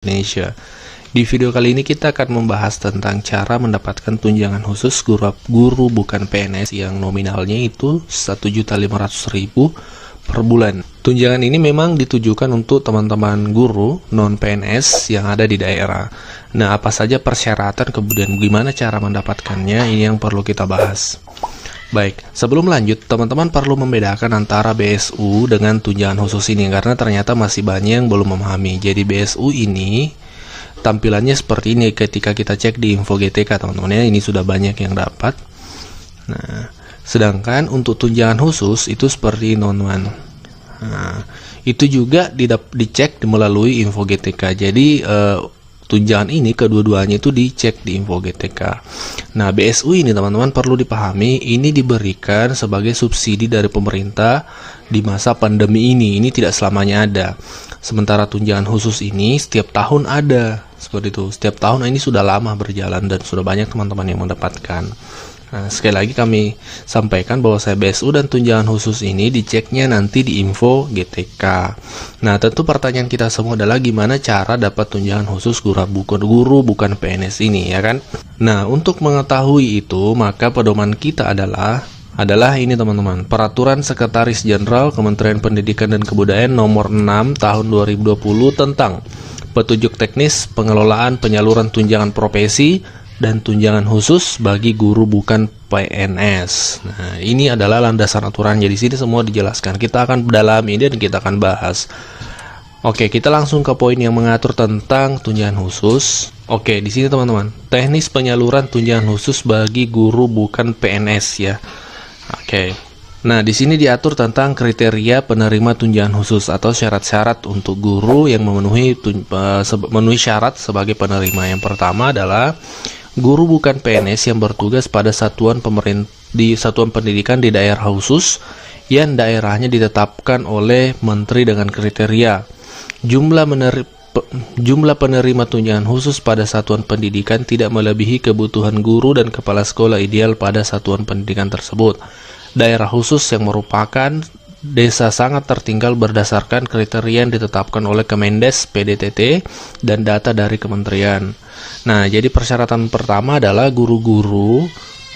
Indonesia. Di video kali ini kita akan membahas tentang cara mendapatkan tunjangan khusus guru bukan PNS yang nominalnya itu 1.500.000 per bulan. Tunjangan ini memang ditujukan untuk teman-teman guru non PNS yang ada di daerah. Nah, apa saja persyaratan kemudian gimana cara mendapatkannya, ini yang perlu kita bahas. Baik, sebelum lanjut, teman-teman perlu membedakan antara BSU dengan tunjangan khusus ini karena ternyata masih banyak yang belum memahami. Jadi BSU ini tampilannya seperti ini ketika kita cek di info GTK, teman-teman ya, ini sudah banyak yang dapat. Nah, sedangkan untuk tunjangan khusus itu seperti ini, teman-teman. Nah, itu juga dicek melalui info GTK. Jadi tunjangan ini kedua-duanya itu dicek di info GTK. Nah, BSU ini teman-teman perlu dipahami, ini diberikan sebagai subsidi dari pemerintah di masa pandemi ini. Ini tidak selamanya ada. Sementara tunjangan khusus ini setiap tahun ada. Seperti itu. Setiap tahun ini sudah lama berjalan dan sudah banyak teman-teman yang mendapatkan. Nah, sekali lagi kami sampaikan bahwa BSU dan tunjangan khusus ini diceknya nanti di info GTK. Nah, tentu pertanyaan kita semua adalah gimana cara dapat tunjangan khusus guru bukan PNS ini, ya kan? Nah, untuk mengetahui itu, maka pedoman kita adalah ini teman-teman, Peraturan Sekretaris Jenderal Kementerian Pendidikan dan Kebudayaan Nomor 6 Tahun 2020 tentang petunjuk teknis pengelolaan penyaluran tunjangan profesi dan tunjangan khusus bagi guru bukan PNS. Nah, ini adalah landasan aturannya. Di sini semua dijelaskan. Kita akan mendalami dan kita akan bahas. Oke, kita langsung ke poin yang mengatur tentang tunjangan khusus. Oke, di sini teman-teman, teknis penyaluran tunjangan khusus bagi guru bukan PNS ya. Oke. Nah, di sini diatur tentang kriteria penerima tunjangan khusus atau syarat-syarat untuk guru yang memenuhi syarat sebagai penerima. Yang pertama adalah guru bukan PNS yang bertugas pada satuan pendidikan di daerah khusus yang daerahnya ditetapkan oleh menteri dengan kriteria jumlah penerima tunjangan khusus pada satuan pendidikan tidak melebihi kebutuhan guru dan kepala sekolah ideal pada satuan pendidikan tersebut. Daerah khusus yang merupakan desa sangat tertinggal berdasarkan kriteria yang ditetapkan oleh Kemendes, PDTT, dan data dari kementerian. Nah, jadi persyaratan pertama adalah guru-guru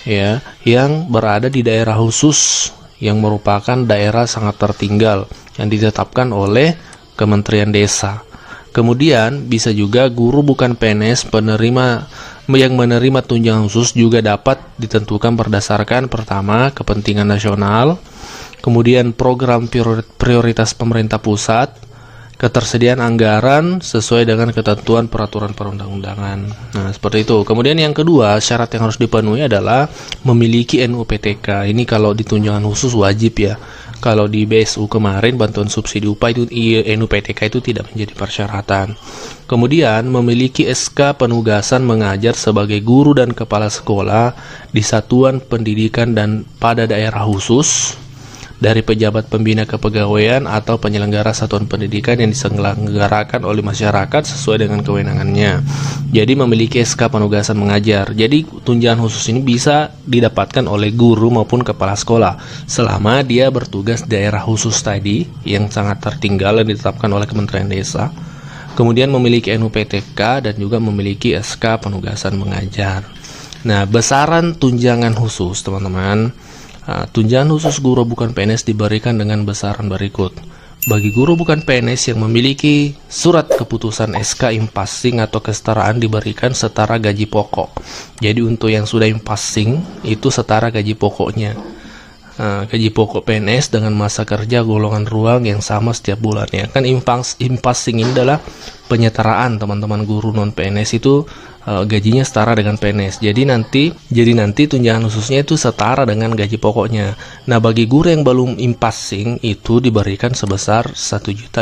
ya yang berada di daerah khusus yang merupakan daerah sangat tertinggal yang ditetapkan oleh Kementerian Desa. Kemudian bisa juga guru bukan PNS yang menerima tunjangan khusus juga dapat ditentukan berdasarkan pertama kepentingan nasional, kemudian program prioritas pemerintah pusat, ketersediaan anggaran sesuai dengan ketentuan peraturan perundang-undangan. Nah, seperti itu. Kemudian yang kedua, syarat yang harus dipenuhi adalah memiliki NUPTK. Ini kalau di tunjangan khusus wajib ya. Kalau di BSU kemarin bantuan subsidi upah itu NUPTK itu tidak menjadi persyaratan. Kemudian memiliki SK penugasan mengajar sebagai guru dan kepala sekolah di satuan pendidikan dan pada daerah khusus dari pejabat pembina kepegawaian atau penyelenggara satuan pendidikan yang diselenggarakan oleh masyarakat sesuai dengan kewenangannya. Jadi memiliki SK penugasan mengajar. Jadi tunjangan khusus ini bisa didapatkan oleh guru maupun kepala sekolah selama dia bertugas di daerah khusus tadi yang sangat tertinggal yang ditetapkan oleh Kementerian Desa. Kemudian memiliki NUPTK dan juga memiliki SK penugasan mengajar. Nah, besaran tunjangan khusus teman-teman. Tunjangan khusus guru bukan PNS diberikan dengan besaran berikut. Bagi guru bukan PNS yang memiliki surat keputusan SK impassing atau kesetaraan diberikan setara gaji pokok. Jadi untuk yang sudah impassing itu setara gaji pokoknya. Gaji pokok PNS dengan masa kerja golongan ruang yang sama setiap bulannya. Kan impassing ini adalah penyetaraan teman-teman guru non PNS itu gajinya setara dengan PNS. Jadi nanti tunjangan khususnya itu setara dengan gaji pokoknya. Nah, bagi guru yang belum impassing itu diberikan sebesar 1.500.000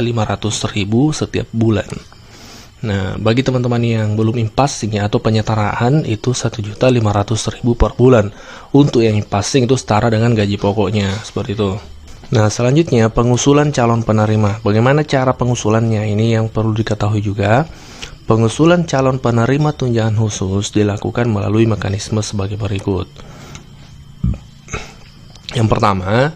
setiap bulan. Nah, bagi teman-teman yang belum impassing atau penyetaraan itu 1.500.000 per bulan. Untuk yang impassing itu setara dengan gaji pokoknya, seperti itu. Nah, selanjutnya pengusulan calon penerima. Bagaimana cara pengusulannya? Ini yang perlu diketahui juga. Pengusulan calon penerima tunjangan khusus dilakukan melalui mekanisme sebagai berikut. Yang pertama,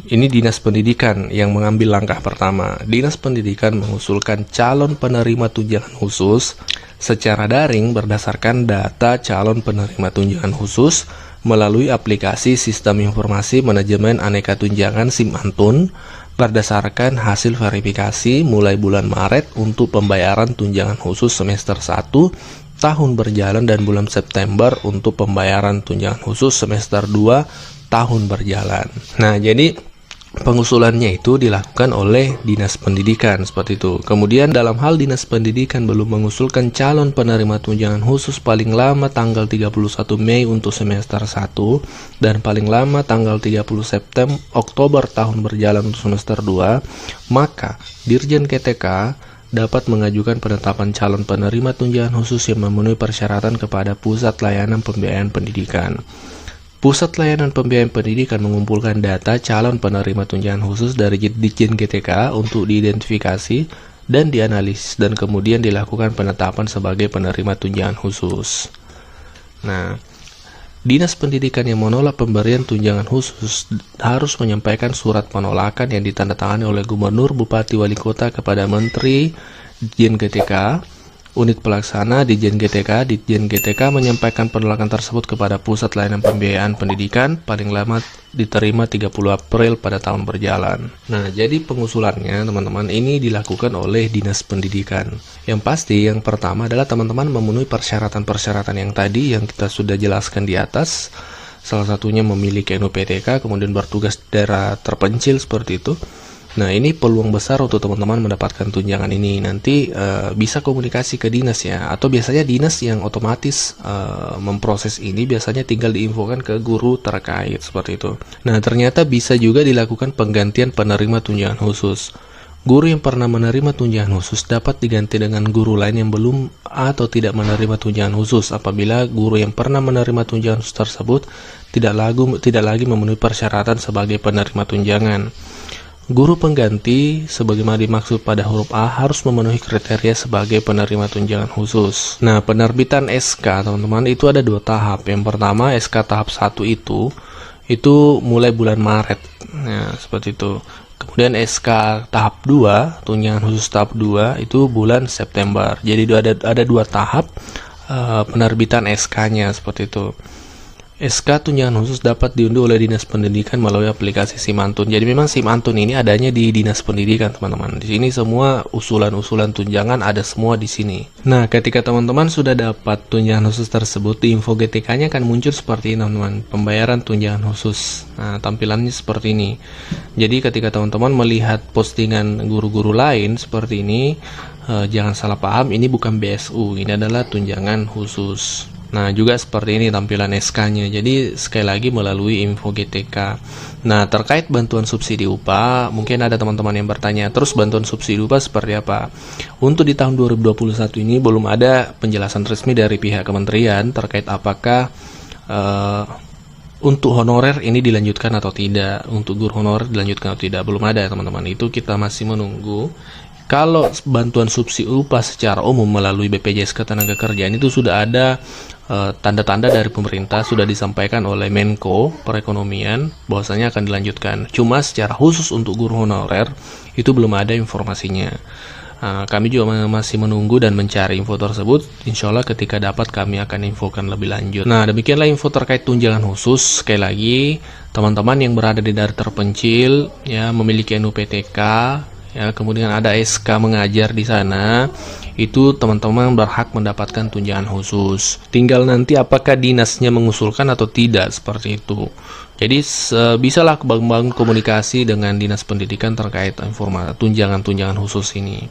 Ini Dinas Pendidikan yang mengambil langkah pertama. Dinas Pendidikan mengusulkan calon penerima tunjangan khusus secara daring berdasarkan data calon penerima tunjangan khusus melalui aplikasi Sistem Informasi Manajemen Aneka Tunjangan SIM-Antun berdasarkan hasil verifikasi mulai bulan Maret untuk pembayaran tunjangan khusus semester 1 tahun berjalan dan bulan September untuk pembayaran tunjangan khusus semester 2 tahun berjalan. Nah, jadi pengusulannya itu dilakukan oleh Dinas Pendidikan seperti itu. Kemudian dalam hal Dinas Pendidikan belum mengusulkan calon penerima tunjangan khusus paling lama tanggal 31 Mei untuk semester 1 dan paling lama tanggal 30 Oktober tahun berjalan untuk semester 2, maka Dirjen KTK dapat mengajukan penetapan calon penerima tunjangan khusus yang memenuhi persyaratan kepada Pusat Layanan Pembiayaan Pendidikan. Pusat Layanan Pembiayaan Pendidikan mengumpulkan data calon penerima tunjangan khusus dari Ditjen GTK untuk diidentifikasi dan dianalisis dan kemudian dilakukan penetapan sebagai penerima tunjangan khusus. Nah, Dinas Pendidikan yang menolak pemberian tunjangan khusus harus menyampaikan surat penolakan yang ditandatangani oleh Gubernur, Bupati, Wali Kota kepada Menteri Ditjen GTK. Unit pelaksana Ditjen GTK menyampaikan penolakan tersebut kepada Pusat Layanan Pembiayaan Pendidikan paling lama diterima 30 April pada tahun berjalan. Nah, jadi pengusulannya teman-teman ini dilakukan oleh Dinas Pendidikan. Yang pasti yang pertama adalah teman-teman memenuhi persyaratan-persyaratan yang tadi yang kita sudah jelaskan di atas. Salah satunya memiliki NUPTK, kemudian bertugas di daerah terpencil seperti itu. Nah, ini peluang besar untuk teman-teman mendapatkan tunjangan ini. Nanti bisa komunikasi ke dinas ya, atau biasanya dinas yang otomatis memproses ini biasanya tinggal diinfokan ke guru terkait seperti itu. Nah, ternyata bisa juga dilakukan penggantian penerima tunjangan khusus. Guru yang pernah menerima tunjangan khusus dapat diganti dengan guru lain yang belum atau tidak menerima tunjangan khusus apabila guru yang pernah menerima tunjangan khusus tersebut tidak lagi memenuhi persyaratan sebagai penerima tunjangan. Guru pengganti sebagaimana dimaksud pada huruf A harus memenuhi kriteria sebagai penerima tunjangan khusus. Nah, penerbitan SK teman-teman itu ada 2 tahap. Yang pertama SK tahap 1 itu mulai bulan Maret. Nah, seperti itu. Kemudian SK tahap 2, tunjangan khusus tahap 2 itu bulan September. Jadi ada 2 tahap penerbitan SK-nya seperti itu. SK tunjangan khusus dapat diunduh oleh Dinas Pendidikan melalui aplikasi SIM-Antun. Jadi memang SIM-Antun ini adanya di Dinas Pendidikan, teman-teman. Di sini semua usulan-usulan tunjangan ada semua di sini. Nah, ketika teman-teman sudah dapat tunjangan khusus tersebut, di info GTK-nya akan muncul seperti ini, teman-teman. Pembayaran tunjangan khusus. Nah, tampilannya seperti ini. Jadi ketika teman-teman melihat postingan guru-guru lain seperti ini, jangan salah paham, ini bukan BSU, ini adalah tunjangan khusus. Nah, juga seperti ini tampilan SK-nya. Jadi sekali lagi melalui info GTK. Nah, terkait bantuan subsidi upah, mungkin ada teman-teman yang bertanya, terus bantuan subsidi upah seperti apa? Untuk di tahun 2021 ini belum ada penjelasan resmi dari pihak kementerian terkait apakah untuk honorer ini dilanjutkan atau tidak, untuk guru honorer dilanjutkan atau tidak, belum ada teman-teman. Itu kita masih menunggu. Kalau bantuan subsidi upah secara umum melalui BPJS Ketenagakerjaan itu sudah ada tanda-tanda dari pemerintah, sudah disampaikan oleh Menko Perekonomian bahwasanya akan dilanjutkan. Cuma secara khusus untuk guru honorer itu belum ada informasinya. Kami juga masih menunggu dan mencari info tersebut. Insya Allah ketika dapat kami akan infokan lebih lanjut. Nah, demikianlah info terkait tunjangan khusus. Sekali lagi, teman-teman yang berada di daerah terpencil, ya memiliki NUPTK, ya kemudian ada SK mengajar di sana, itu teman-teman berhak mendapatkan tunjangan khusus. Tinggal nanti apakah dinasnya mengusulkan atau tidak, seperti itu. Jadi bisalah bangun komunikasi dengan Dinas Pendidikan terkait informasi tunjangan-tunjangan khusus ini.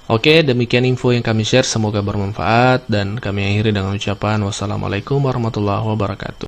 Oke, demikian info yang kami share, semoga bermanfaat dan kami akhiri dengan ucapan wassalamualaikum warahmatullahi wabarakatuh.